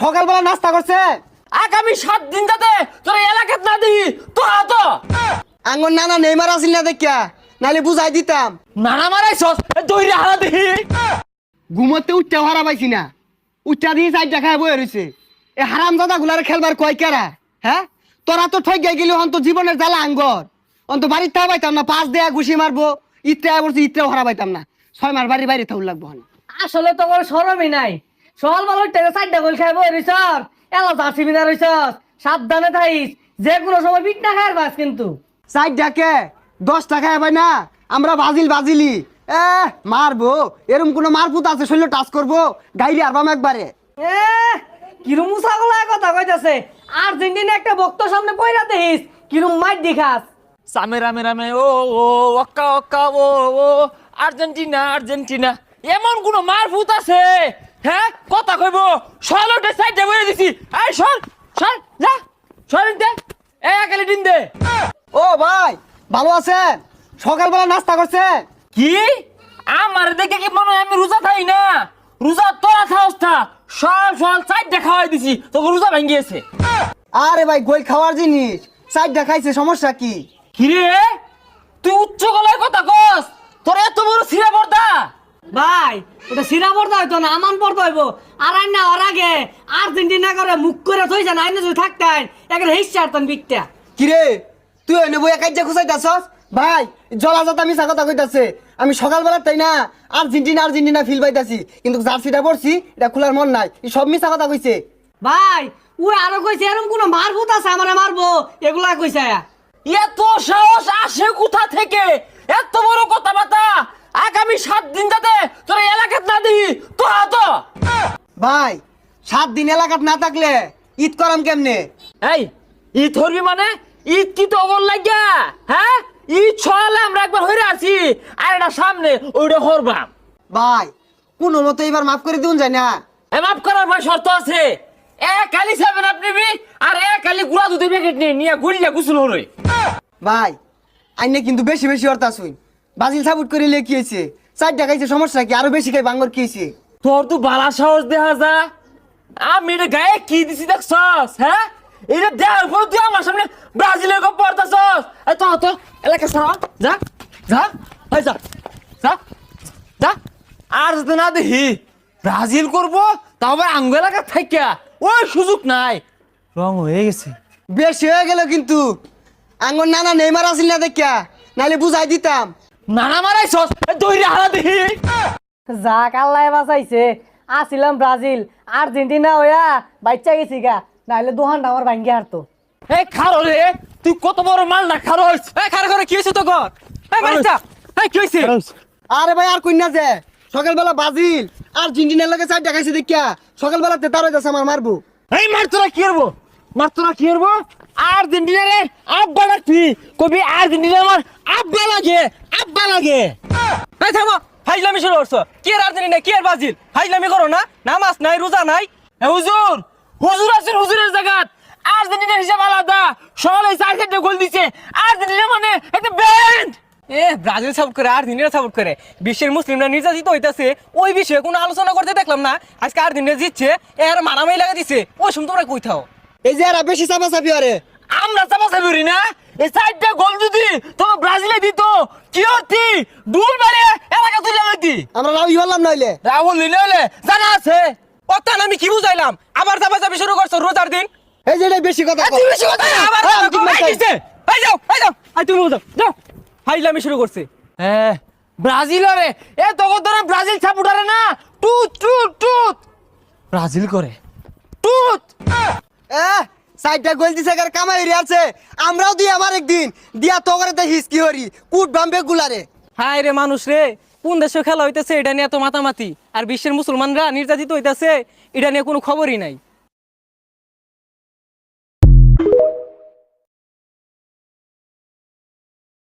সকালবেলা নাস্তা করছে? আগামী 7 দিন যাতে তোর এলাকাত না দিই তোরা তো আঙ্গর নানা নেইমার আসিল না দেখিয়া, নাহলে বুঝাই দিতাম। নানা মারাইছস দইরা হারা দিই ঘুমোতে উঠতে হারা পাইছি না, উঠটা দিয়ে সাইড দেখায় বয়ে রয়েছে। এ হারাম দাদা গুলারে খেলবার কয় কেরা? হ্যাঁ, তোরা তো ঠক গেলি অন্ত জীবনের জ্বালা আঙ্গর। অন্ত বাড়ির তা পাইতাম না, 5 দেয়া ঘুষি মারবো, ইত্রা বলছি ইত্রাও হারা পাইতাম না। 6 মাস বাড়ি বাইরে থাকুন লাগবো। আসলে তো কোনো শরমই নাই। সকাল বেলা টেনে চারটা গোল খাইব রিসর এলা জার্সি বিনা রইছস, সাবধানে থাইস, যে কোনো সময় পিট না খাইর বাস কিন্তু। সাইড ডাকে 10 টাকা পাই না, আমরা বাজিলি মারবো। এরম কোনো মারপুত আছে শরীর টাচ করবো, গাইলে আরবাম একবারে। এ কিরম মুসাগলায় কথা কইতাছে, আর্জেন্টিনা একটা বক্ত সামনে পয়রা দেখিস কিরম মাইর দেখাস। সামে রামে রামে ও ও ওক্কা ওক্কা ও ও আর্জেন্টিনা আর্জেন্টিনা এমন কোন মারফুত আছে? হ্যাঁ কথা কইব সরলটে সাইডে বইরে দিছি। এই সর সর যা সরিন দে একালে দিন দে। ও ভাই ভালো আছেন? সকালবেলা নাস্তা করছে? কি আমার দেখে কি মনে হয় আমি রোজা থাই না? রোজা তোরা খাওস না, সব সব সাইডে খাওয়াই দিছি তোকে রোজা ভাঙ্গিয়েছে। আরে ভাই গোল খাওয়ার জিনিস, সাইড দেখাইছে, সমস্যা কি? কিরে তুই উচ্চ গলায় কথা কস? তোর এত বড় ছিঁড়া পর্দা? ভাই এটা সিরা পড়তে হইতো না, আমান পড়তে হইব। আর আইন না ওর আগে আর্জেন্টিনা করে মুখ করে থইছেন, আইনে যদি থাকতেন একটা হিস্সা আরতেন বিকটা। কিরে তুই ওই নেবো একাই যা খুঁজাইতাছস? ভাই জলাজাত মিছা কথা কইতাছে। আমি সকালবেলা তাই না আর্জেন্টিনা ফিল পাইতাছি, কিন্তু জার্সিটা পরছি এটা খোলার মন নাই। এই সব মিছা কথা কইছে। ভাই ওই আরো কইছে এরকম কোন মারভূত আছে আমারে মারবো, এগুলা কইছে। এত সাহস আসে কোথা থেকে? এত বড় কথাবার্তা আগামী 7 দিন যাতে তোর এলাকাত না দিই তোরা তো। ভাই 7 দিন এলাকাত না থাকলে ঈদ করাম কেমনে? এই ঈদ ধরবি মানে ঈদ কি তো ওগর লাগিয়া? হ্যাঁ ঈদ ছড়ালে আমরা একবার হইরে আছি, আর এটা সামনে ওইটা হরবাম। ভাই কোনো মতো এবার মাফ করে দিউন যায় না? মাফ করার ভাই শর্ত আছে। কালি 7 আপ নিবি আর কালি গুড়া দুধের প্যাকেট নিয়ে গুলিয়া গুছল হরই। ভাই আইনে কিন্তু বেশি বেশি অর্থ আসুন। বাজিল সাপোর্ট করে লে কি হয়েছে? 4 টাকাইছে, সমস্যা কি? আরো বেশি খাই বাঙ্গর কি হয়েছে? তোর তো বালা সাহস দেখা যা। আমি এটা গায়ে কি দিছি দেখছস? হ্যাঁ এটা দেওয়ার পর তুই আমার সামনে ব্রাজিলের গপ পড়তাছস। এই তো তো এলাকা সর যা যা এই যা যা যা। আর যদি না দেখি ব্রাজিল করবো তাও আবার আঙ্গ এলাকা থাইকা ওই সুযোগ নাই। রং হয়ে গেছে। বেশি হয়ে গেল কিন্তু। আঙ্গর নানা নেইমার আসিল না দেখিয়া, নাহলে বুঝাই দিতাম। নানা মারাইছস দইরা হারা দেখি। যাক আল্লাহ বাঁচাইছে, আসিলাম ব্রাজিল আর্জেন্টিনা হইয়া বাচ্চা গেছি গা, নাহলে দোহানটা আমার ভাঙ্গি হারতো। এই খারো রে তুই কত বড় মাল না খারো। এই খারো করে কি হয়েছে তো ঘর? এই বাচ্চা এই কি হয়েছে? আরে ভাই আর কইনা যে সকালবেলা বাজিল আর্জেন্টিনার লগে 4 টাকাইছে দেখিয়া সকালবেলা তেতার হইতাছে আমার মারবো। এই মারতোরা কি করবো? মারতোরা কি করবো? আর্জেন্টিনা রে আব্বা লাগবি, কবি আর্জেন্টিনা আমার আব্বা লাগে আব্বা লাগে। এই থামো, ফাইজলামি শুরু করছো। কি আর আর্জেন্টিনা কি আর ব্রাজিল, ফাইজলামি করো না। নামাজ নাই, রোজা নাই। হুজুর হুজুর আছেন হুজুরের জায়গাত। আর্জেন্টিনার হিসাব আলাদা, সবাই 4 গোল দিছে। আর্জেন্টিনা মানে একটা ব্যান্ড। ব্রাজিল সাপোর্ট করে, আর্জেন্টিনা সাপোর্ট করে। বিশ্বের মুসলিমরা নির্যাতিত হইতাছে, ওই বিষয়ে কোনো আলোচনা করতে দেখলাম না। আজকে আর্জেন্টিনা জিতছে, এর মারামারি লাগা দিছে। ওই সময় তোমরা কই থাও? এই যে এরা বেশি চাপাচাপি আরে আমরা চাপাচাপি করি না। এই 4 গোল যদি তোমার ব্রাজিলে দিত কি হতি? ডুল মারে এলাকা তুলে লইতি। আমরা রাউই হলাম নইলে। রাহুল নিলে জানা আছে। অত্যান আমি কি বুঝাইলাম? আবার চাপাচাপি শুরু করছো রোজার দিন। এই যে এটাই বেশি কথা কও। তুই বেশি কথা আবার হ্যাঁ, আমি ঠিক এই মারতাম। কিসে? এই যাও এই যাও, এই তুমি বুঝাও যাও। ফাইজলামি শুরু করছে। হ্যাঁ ব্রাজিল রে এ তখন ধরে ব্রাজিল সাপোর্টারে না টুত টুত টুত ব্রাজিল করে টুত। 4 গোল দিছে কার কামাই রে আছে। আমরাও দি আমার একদিন দিয়া তো করে দেখিস কি হরি কুট বাম্বে গুলারে। হায় রে মানুষ রে, কোন দেশে খেলা হইতেছে এটা নিয়ে এত মাতামাতি, আর বিশ্বের মুসলমানরা নির্যাতিত হইতেছে এটা নিয়ে কোনো খবরই নাই।